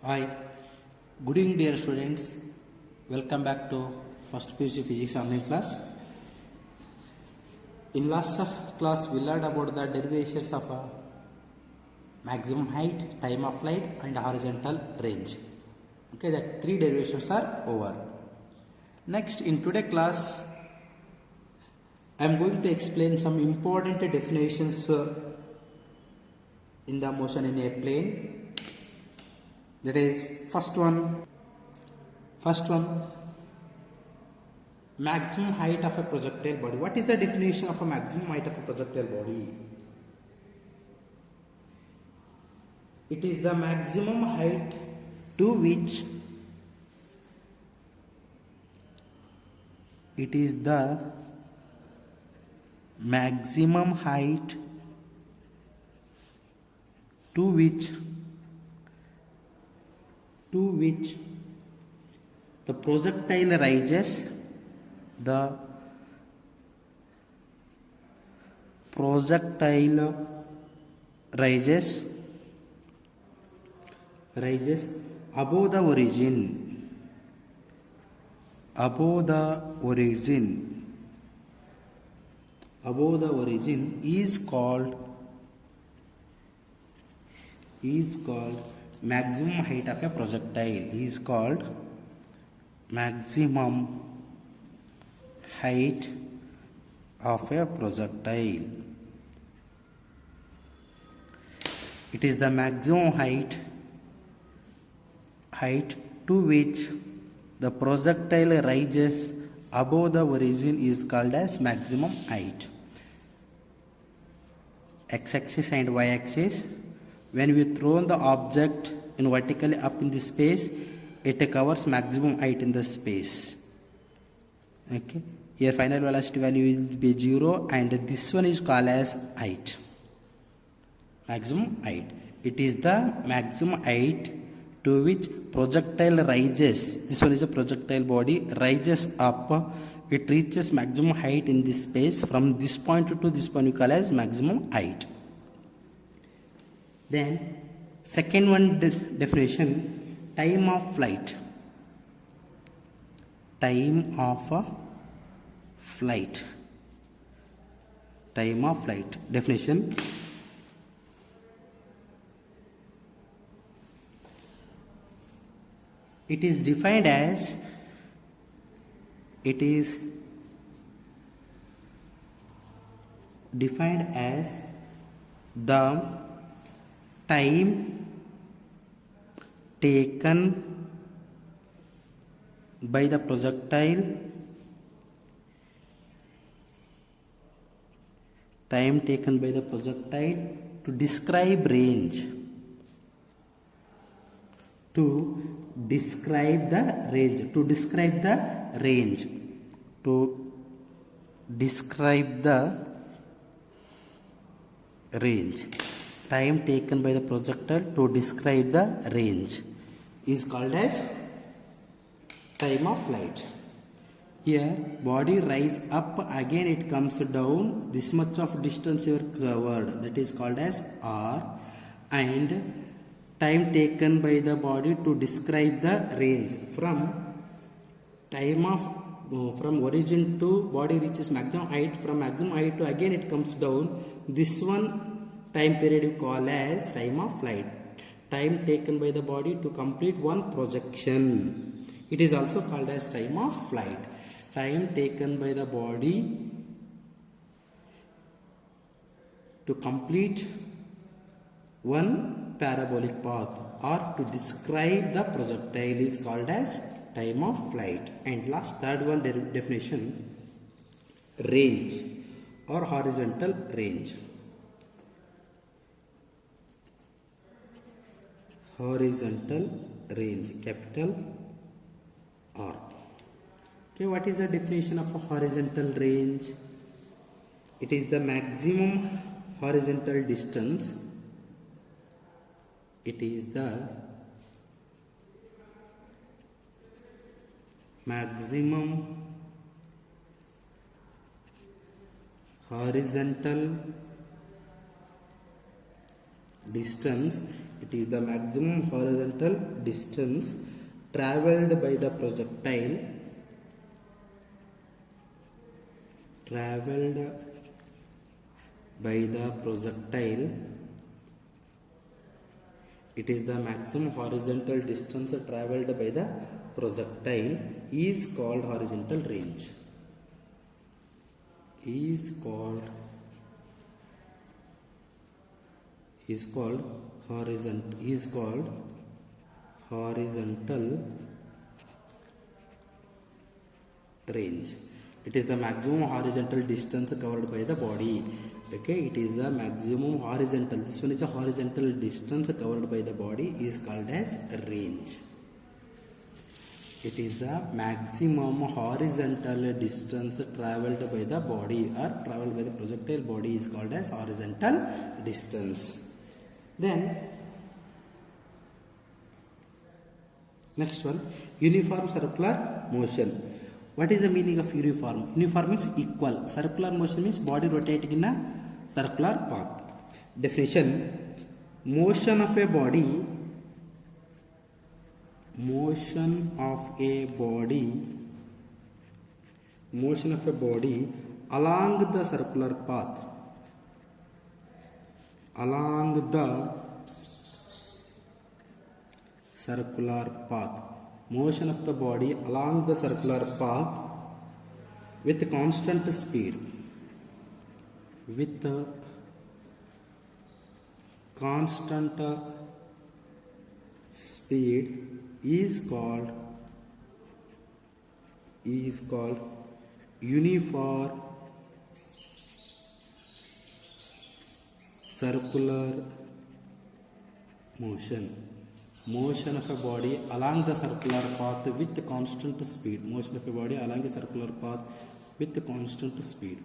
Hi, good evening, dear students. Welcome back to first PUC Physics online class. In last class, we learned about the derivations of maximum height, time of flight, and horizontal range. Okay, that three derivations are over. Next, in today's class, I am going to explain some important definitions in the motion in a plane. That is first one, maximum height of a projectile body. What is the definition of a maximum height of a projectile body? It is the maximum height to which the projectile rises, above the origin is called maximum height of a projectile. Is called maximum height of a projectile. It is the maximum height to which the projectile rises above the origin is called as maximum height. X-axis and y-axis. When we throw the object in vertically up in the space, it covers maximum height in the space. Okay. Here final velocity value will be 0 and this one is called as height. Maximum height. It is the maximum height to which projectile rises. This one is a projectile body, rises up. It reaches maximum height in this space. From this point to this point we call as maximum height. Then second one definition, time of flight. Time of flight. Definition. It is defined as the time taken by the projectile to describe range. To describe the range. Time taken by the projectile to describe the range is called as time of flight. Here body rise up, again it comes down, this much of distance you are covered, that is called as R, and time taken by the body to describe the range from origin to body reaches maximum height, from maximum height to again it comes down, this one time period you call as time of flight. Time taken by the body to complete one projection, it is also called as time of flight. Time taken by the body to complete one parabolic path or to describe the projectile is called as time of flight. And last third one definition, range or horizontal range. Capital R. Okay, what is the definition of a horizontal range? It is the maximum horizontal distance. It is the maximum horizontal distance It is the maximum horizontal distance traveled by the projectile It is the maximum horizontal distance traveled by the projectile is called horizontal range. Is called horizontal range. It is the maximum horizontal distance covered by the body. Okay, it is the maximum horizontal. This one is a horizontal distance covered by the body is called as range. It is the maximum horizontal distance traveled by the body or traveled by the projectile body is called as horizontal distance. Then next one, uniform circular motion. What is the meaning of uniform? Uniform means equal. Circular motion means body rotating in a circular path. Definition: motion of a body along the circular path. Motion of the body along the circular path with constant speed. Is called uniform circular motion. Motion of a body along the circular path with constant speed. Motion of a body along a circular path with constant speed.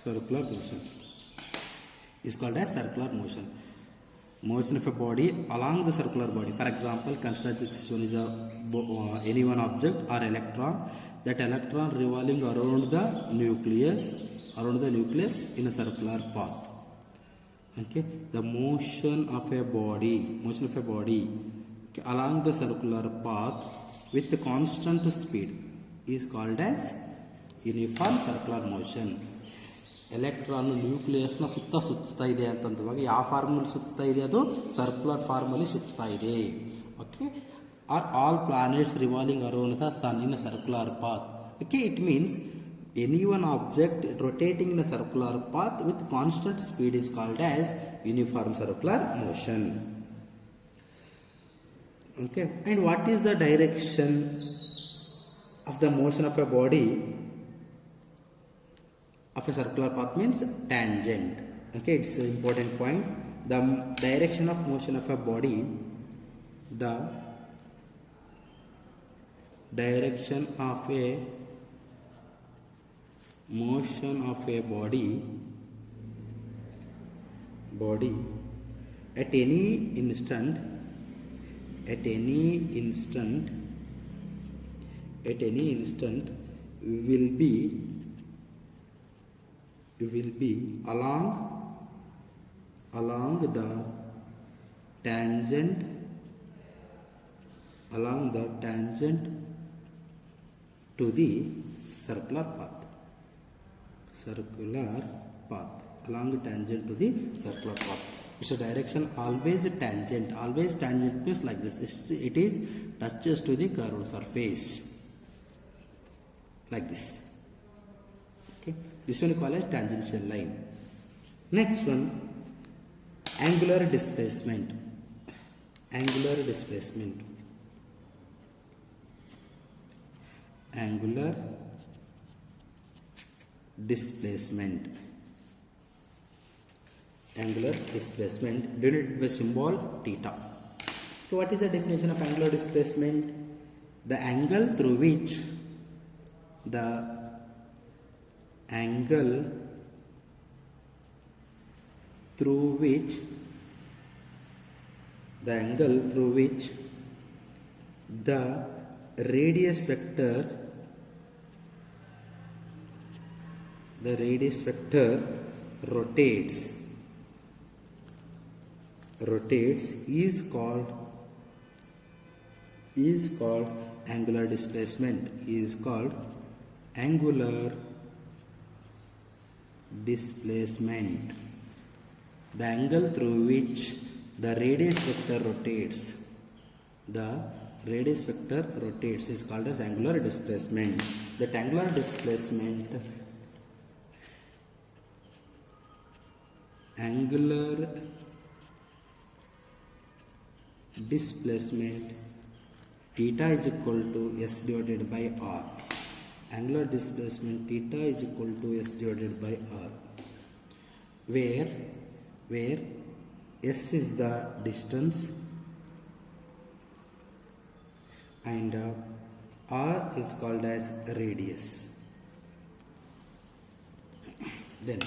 Circular motion is called as circular motion. Motion of a body along the circular body. For example, consider this one is any one object or electron. That electron revolving around the nucleus in a circular path. Okay, the motion of a body okay, along the circular path with the constant speed is called as uniform circular motion. Electron ನ್ಯೂಕ್ಲಿಯಸ್ನ ಸುತ್ತಾ ಇದೆ ಅಂತಂದಾಗ ಯಾವ ಫಾರ್ಮಲ್ಲಿ ಸುತ್ತಾ ಇದೆ, ಅದು circular ಫಾರ್ಮಲ್ಲಿ ಸುತ್ತಾ ಇದೆ. Okay, are all planets revolving around the sun in a circular path. Okay, it means any one object rotating in a circular path with constant speed is called as uniform circular motion. Okay, and what is the direction of the motion of a body of a circular path? Means tangent. Okay, it's an important point. The direction of motion of a body, the direction of a motion of a body at any instant will be along the tangent to the circular path. Along tangent to the circular path. It's a direction always tangent. Always tangent means like this. It is touches to the curved surface like this. Okay, this one is called as tangential line. Next one, angular displacement. Angular displacement denoted by symbol theta. So what is the definition of angular displacement? The angle through which the radius vector rotates rotates is called angular displacement, is called angular displacement. The angle through which the radius vector rotates, is called as angular displacement. That angular displacement theta is equal to S divided by R. Angular displacement theta is equal to S divided by R, where S is the distance and R is called as radius. Then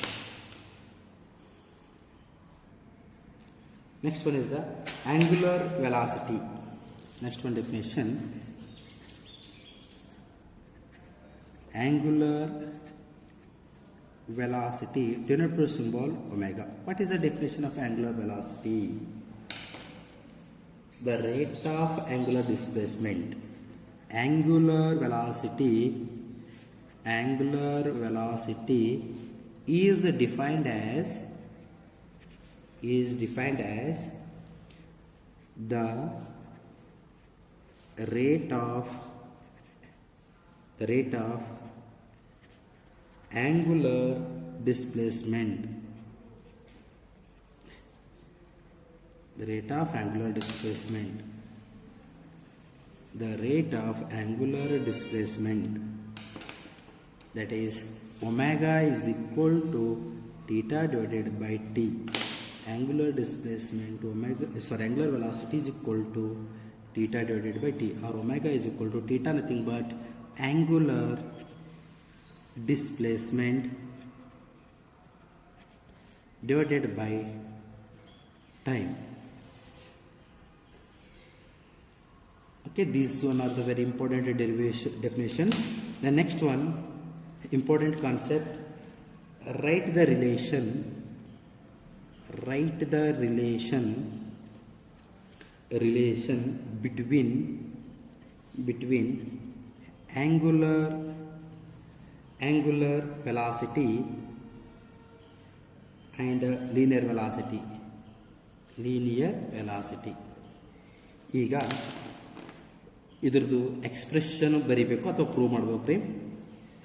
next one is the angular velocity. Next one definition: angular velocity denoted by symbol omega. What is the definition of angular velocity? The rate of angular displacement. Angular velocity is defined as the rate of angular displacement. The rate of angular displacement, that is omega is equal to theta divided by t. Angular velocity is equal to theta divided by t, or omega is equal to theta nothing but angular displacement divided by time. Okay, these one are the very important definitions. The next one, important concept: write the relation between angular velocity and linear velocity. ಈಗ ಇದ್ರದ್ದು expression ಬರೀಬೇಕು ಅಥವಾ prove ಮಾಡಬೇಕು ರೀ.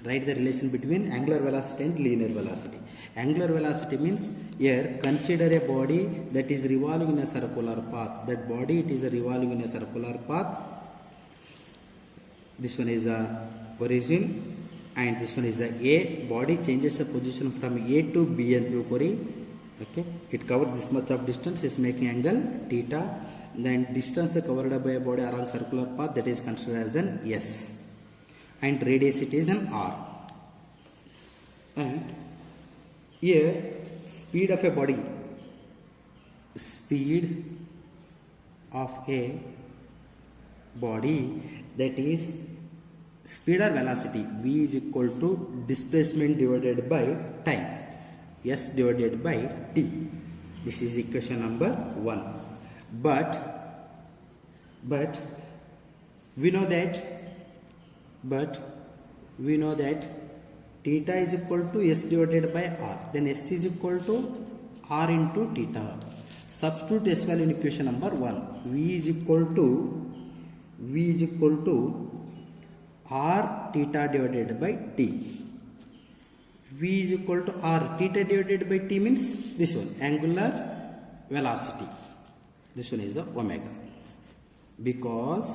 Right the relation between angular velocity and linear velocity. Angular velocity means here consider a body that is revolving in a circular path. That body, it is revolving in a circular path. This one is the origin and this one is the A. Body changes the position from A to B and Kori. Okay, it covers this much of distance, is making angle theta. Then distance covered by a body along circular path, that is considered as an S, and radius it is an R. And here speed of a body, that is speed or velocity, V is equal to displacement divided by time, S divided by T. This is equation number 1. But we know that theta is equal to S divided by R. Then S is equal to R into theta. Substitute S value in equation number 1. V is equal to R theta divided by T. V is equal to R theta divided by T means this one, angular velocity. This one is the omega. Because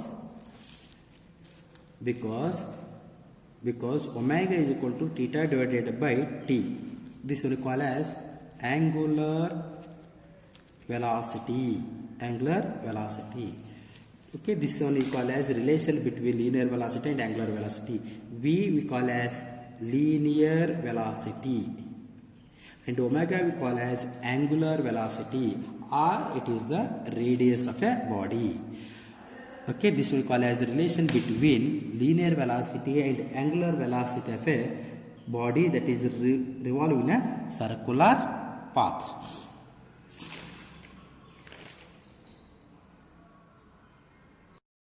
omega is equal to theta divided by T. This one we call as angular velocity. Okay, this one we call as relation between linear velocity and angular velocity. V we call as linear velocity, and omega we call as angular velocity, or it is the radius of a body. Okay, this we call as relation between linear velocity and angular velocity of a body that is revolving in a circular path.